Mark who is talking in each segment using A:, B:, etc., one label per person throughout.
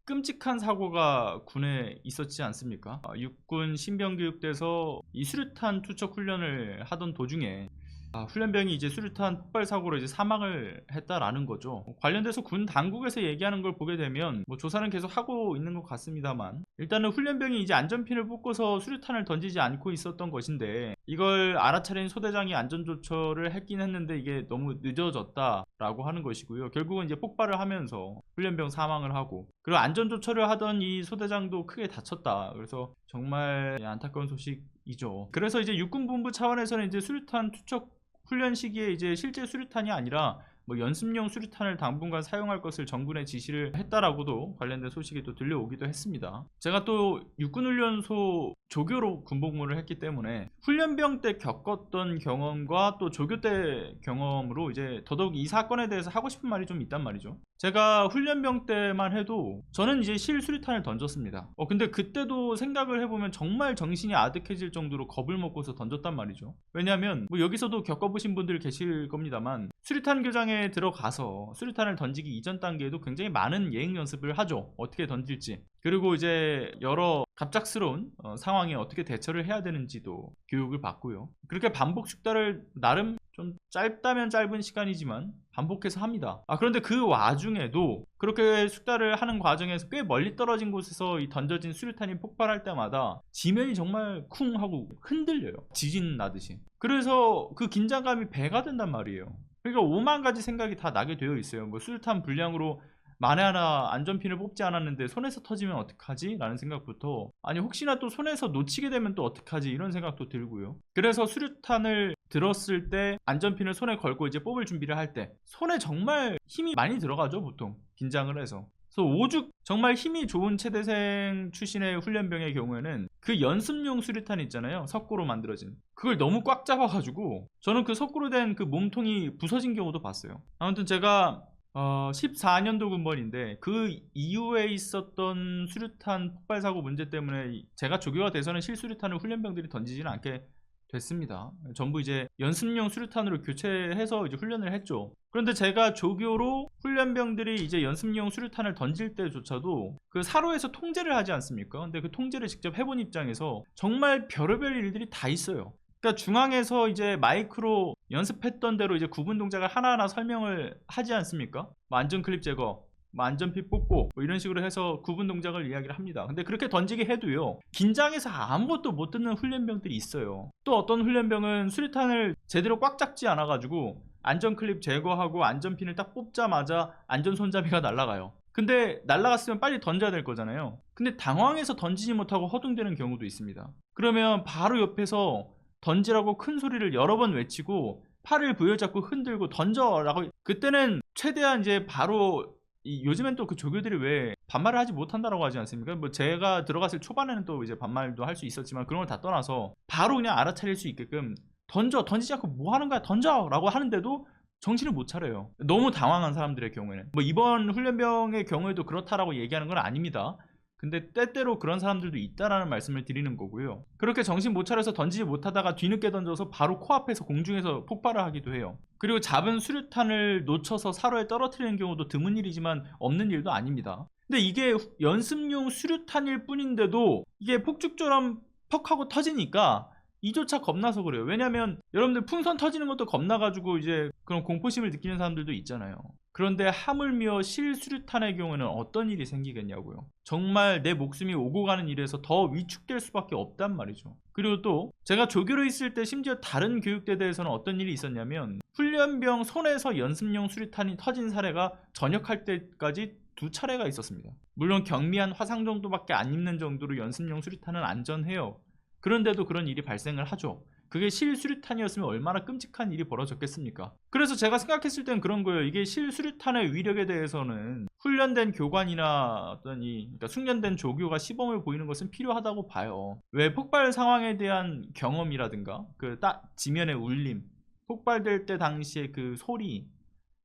A: 끔찍한 사고가 군에 있었지 않습니까? 육군 신병교육대에서 이 수류탄 투척 훈련을 하던 도중에 훈련병이 이제 수류탄 폭발 사고로 이제 사망을 했다라는 거죠. 관련돼서 군 당국에서 얘기하는 걸 보게 되면 뭐 조사는 계속 하고 있는 것 같습니다만, 일단은 훈련병이 이제 안전핀을 뽑고서 수류탄을 던지지 않고 있었던 것인데, 이걸 알아차린 소대장이 안전조처를 했긴 했는데 이게 너무 늦어졌다라고 하는 것이고요. 결국은 이제 폭발을 하면서 훈련병 사망을 하고, 그리고 안전조처를 하던 이 소대장도 크게 다쳤다. 그래서 정말 안타까운 소식이죠. 그래서 이제 육군본부 차원에서는 이제 수류탄 투척 훈련 시기에 이제 실제 수류탄이 아니라 뭐 연습용 수류탄을 당분간 사용할 것을 정군에 지시를 했다라고도 관련된 소식이 또 들려오기도 했습니다. 제가 또 육군훈련소 조교로 군복무를 했기 때문에 훈련병 때 겪었던 경험과 또 조교 때 경험으로 이제 더더욱 이 사건에 대해서 하고 싶은 말이 좀 있단 말이죠. 제가 훈련병 때만 해도 저는 이제 실수류탄을 던졌습니다. 근데 그때도 생각을 해보면 정말 정신이 아득해질 정도로 겁을 먹고서 던졌단 말이죠. 왜냐하면 뭐 여기서도 겪어보신 분들 계실 겁니다만, 수류탄 교장에 들어가서 수류탄을 던지기 이전 단계에도 굉장히 많은 예행 연습을 하죠. 어떻게 던질지, 그리고 이제 여러 갑작스러운 상황에 어떻게 대처를 해야 되는지도 교육을 받고요. 그렇게 반복 숙달을 나름 좀 짧다면 짧은 시간이지만 반복해서 합니다. 그런데 그 와중에도 그렇게 숙달을 하는 과정에서 꽤 멀리 떨어진 곳에서 이 던져진 수류탄이 폭발할 때마다 지면이 정말 쿵 하고 흔들려요. 지진 나듯이. 그래서 그 긴장감이 배가 된단 말이에요. 그러니까 오만 가지 생각이 다 나게 되어 있어요. 뭐 수류탄 분량으로 만에 하나 안전핀을 뽑지 않았는데 손에서 터지면 어떡하지? 라는 생각부터, 아니 혹시나 또 손에서 놓치게 되면 또 어떡하지? 이런 생각도 들고요. 그래서 수류탄을 들었을 때 안전핀을 손에 걸고 이제 뽑을 준비를 할 때 손에 정말 힘이 많이 들어가죠, 보통 긴장을 해서. 그래서 오죽 정말 힘이 좋은 체대생 출신의 훈련병의 경우에는 그 연습용 수류탄 있잖아요, 석고로 만들어진, 그걸 너무 꽉 잡아가지고 저는 그 석고로 된 그 몸통이 부서진 경우도 봤어요. 아무튼 제가 14년도 군번인데 그 이후에 있었던 수류탄 폭발 사고 문제 때문에 제가 조교가 돼서는 실수류탄을 훈련병들이 던지지는 않게 됐습니다. 전부 이제 연습용 수류탄으로 교체해서 이제 훈련을 했죠. 그런데 제가 조교로 훈련병들이 이제 연습용 수류탄을 던질 때조차도 그 사로에서 통제를 하지 않습니까? 근데 그 통제를 직접 해본 입장에서 정말 별의별 일들이 다 있어요. 그러니까 중앙에서 이제 마이크로 연습했던 대로 이제 구분 동작을 하나하나 설명을 하지 않습니까? 뭐 안전 클립 제거, 뭐 안전핀 뽑고, 뭐 이런 식으로 해서 구분 동작을 이야기를 합니다. 근데 그렇게 던지게 해도요, 긴장해서 아무것도 못 듣는 훈련병들이 있어요. 또 어떤 훈련병은 수류탄을 제대로 꽉 잡지 않아가지고 안전 클립 제거하고 안전핀을 딱 뽑자마자 안전 손잡이가 날아가요. 근데 날아갔으면 빨리 던져야 될 거잖아요. 근데 당황해서 던지지 못하고 허둥대는 경우도 있습니다. 그러면 바로 옆에서 던지라고 큰 소리를 여러 번 외치고 팔을 부여잡고 흔들고 던져라고, 그때는 최대한 이제 바로 요즘엔 또 그 조교들이 왜 반말을 하지 못한다라고 하지 않습니까? 뭐 제가 들어갔을 초반에는 또 이제 반말도 할 수 있었지만 그런 걸 다 떠나서 바로 그냥 알아차릴 수 있게끔 던지지 않고 뭐 하는 거야, 던져라고 하는데도 정신을 못 차려요. 너무 당황한 사람들의 경우에는. 뭐 이번 훈련병의 경우에도 그렇다라고 얘기하는 건 아닙니다. 근데 때때로 그런 사람들도 있다라는 말씀을 드리는 거고요. 그렇게 정신 못 차려서 던지지 못하다가 뒤늦게 던져서 바로 코앞에서 공중에서 폭발을 하기도 해요. 그리고 잡은 수류탄을 놓쳐서 사로에 떨어뜨리는 경우도 드문 일이지만 없는 일도 아닙니다. 근데 이게 연습용 수류탄일 뿐인데도 이게 폭죽처럼 퍽 하고 터지니까 이조차 겁나서 그래요. 왜냐면 여러분들 풍선 터지는 것도 겁나가지고 이제 그런 공포심을 느끼는 사람들도 있잖아요. 그런데 하물며 실수류탄의 경우는 어떤 일이 생기겠냐고요. 정말 내 목숨이 오고 가는 일에서 더 위축될 수밖에 없단 말이죠. 그리고 또 제가 조교로 있을 때 심지어 다른 교육대대에서는 어떤 일이 있었냐면, 훈련병 손에서 연습용 수류탄이 터진 사례가 전역할 때까지 2차례가 있었습니다. 물론 경미한 화상 정도밖에 안 입는 정도로 연습용 수류탄은 안전해요. 그런데도 그런 일이 발생을 하죠. 그게 실수류탄이었으면 얼마나 끔찍한 일이 벌어졌겠습니까? 그래서 제가 생각했을 땐 그런 거예요. 이게 실수류탄의 위력에 대해서는 훈련된 교관이나 그러니까 숙련된 조교가 시범을 보이는 것은 필요하다고 봐요. 왜 폭발 상황에 대한 경험이라든가 그 딱 지면의 울림, 폭발될 때 당시의 그 소리,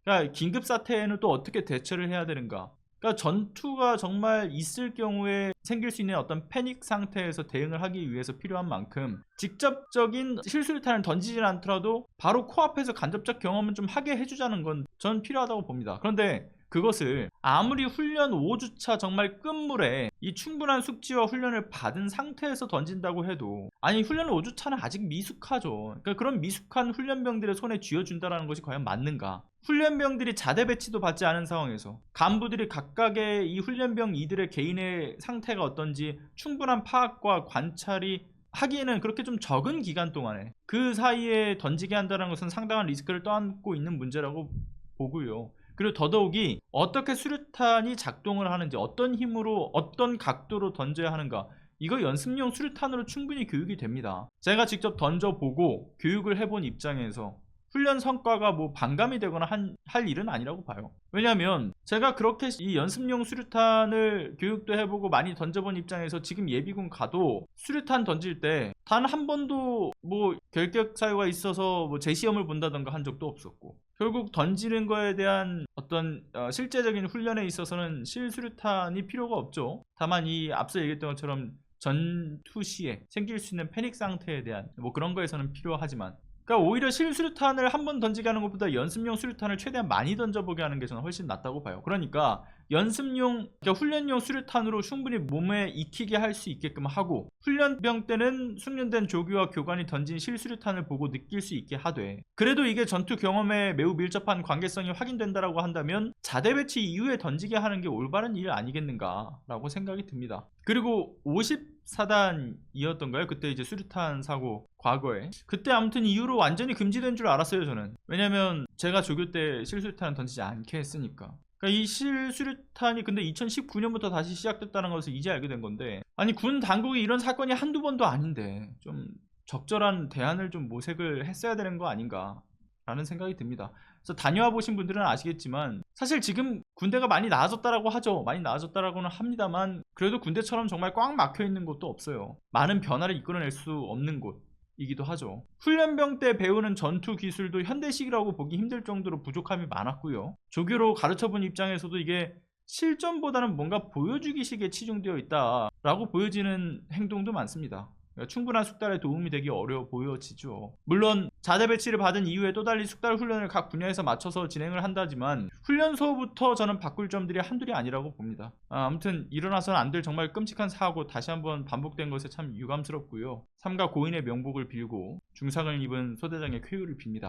A: 그러니까 긴급 사태에는 또 어떻게 대처를 해야 되는가, 그러니까 전투가 정말 있을 경우에 생길 수 있는 어떤 패닉 상태에서 대응을 하기 위해서 필요한 만큼 직접적인 실수류탄을 던지진 않더라도 바로 코앞에서 간접적 경험은 좀 하게 해주자는 건 전 필요하다고 봅니다. 그런데 그것을 아무리 훈련 5주차 정말 끝물에 이 충분한 숙지와 훈련을 받은 상태에서 던진다고 해도, 아니 훈련 5주차는 아직 미숙하죠. 그러니까 그런 미숙한 훈련병들의 손에 쥐어준다는 것이 과연 맞는가? 훈련병들이 자대 배치도 받지 않은 상황에서 간부들이 각각의 이 훈련병 이들의 개인의 상태가 어떤지 충분한 파악과 관찰이 하기에는 그렇게 좀 적은 기간 동안에 그 사이에 던지게 한다는 것은 상당한 리스크를 떠안고 있는 문제라고 보고요. 그리고 더더욱이 어떻게 수류탄이 작동을 하는지, 어떤 힘으로 어떤 각도로 던져야 하는가, 이거 연습용 수류탄으로 충분히 교육이 됩니다. 제가 직접 던져보고 교육을 해본 입장에서 훈련 성과가 뭐 반감이 되거나 할 일은 아니라고 봐요. 왜냐하면 제가 그렇게 이 연습용 수류탄을 교육도 해보고 많이 던져본 입장에서 지금 예비군 가도 수류탄 던질 때 단 한 번도 뭐 결격 사유가 있어서 뭐 재시험을 본다던가 한 적도 없었고, 결국 던지는 거에 대한 어떤 실제적인 훈련에 있어서는 실수류탄이 필요가 없죠. 다만 이 앞서 얘기했던 것처럼 전투 시에 생길 수 있는 패닉 상태에 대한 뭐 그런 거에서는 필요하지만, 그러니까 오히려 실수류탄을 한 번 던지게 하는 것보다 연습용 수류탄을 최대한 많이 던져보게 하는 게 저는 훨씬 낫다고 봐요. 그러니까 연습용, 그러니까 훈련용 수류탄으로 충분히 몸에 익히게 할 수 있게끔 하고, 훈련병 때는 숙련된 조교와 교관이 던진 실수류탄을 보고 느낄 수 있게 하되, 그래도 이게 전투 경험에 매우 밀접한 관계성이 확인된다라고 한다면 자대 배치 이후에 던지게 하는 게 올바른 일 아니겠는가 라고 생각이 듭니다. 그리고 54단이었던가요? 그때 이제 수류탄 사고 과거에, 그때 아무튼 이후로 완전히 금지된 줄 알았어요 저는. 왜냐면 제가 조교 때 실수류탄을 던지지 않게 했으니까. 그러니까 이 실수류탄이 근데 2019년부터 다시 시작됐다는 것을 이제 알게 된 건데, 아니 군 당국이 이런 사건이 한두 번도 아닌데 좀 적절한 대안을 좀 모색을 했어야 되는 거 아닌가 라는 생각이 듭니다. 그래서 다녀와 보신 분들은 아시겠지만 사실 지금 군대가 많이 나아졌다라고 하죠. 많이 나아졌다라고는 합니다만 그래도 군대처럼 정말 꽉 막혀 있는 곳도 없어요. 많은 변화를 이끌어낼 수 없는 곳이기도 하죠. 훈련병 때 배우는 전투 기술도 현대식이라고 보기 힘들 정도로 부족함이 많았고요. 조교로 가르쳐본 입장에서도 이게 실전보다는 뭔가 보여주기식에 치중되어 있다라고 보여지는 행동도 많습니다. 충분한 숙달에 도움이 되기 어려워 보여지죠. 물론 자대 배치를 받은 이후에 또 달리 숙달 훈련을 각 분야에서 맞춰서 진행을 한다지만 훈련소부터 저는 바꿀 점들이 한둘이 아니라고 봅니다. 아무튼 일어나서는 안 될 정말 끔찍한 사고 다시 한번 반복된 것에 참 유감스럽고요. 삼가 고인의 명복을 빌고 중상을 입은 소대장의 쾌유를 빕니다.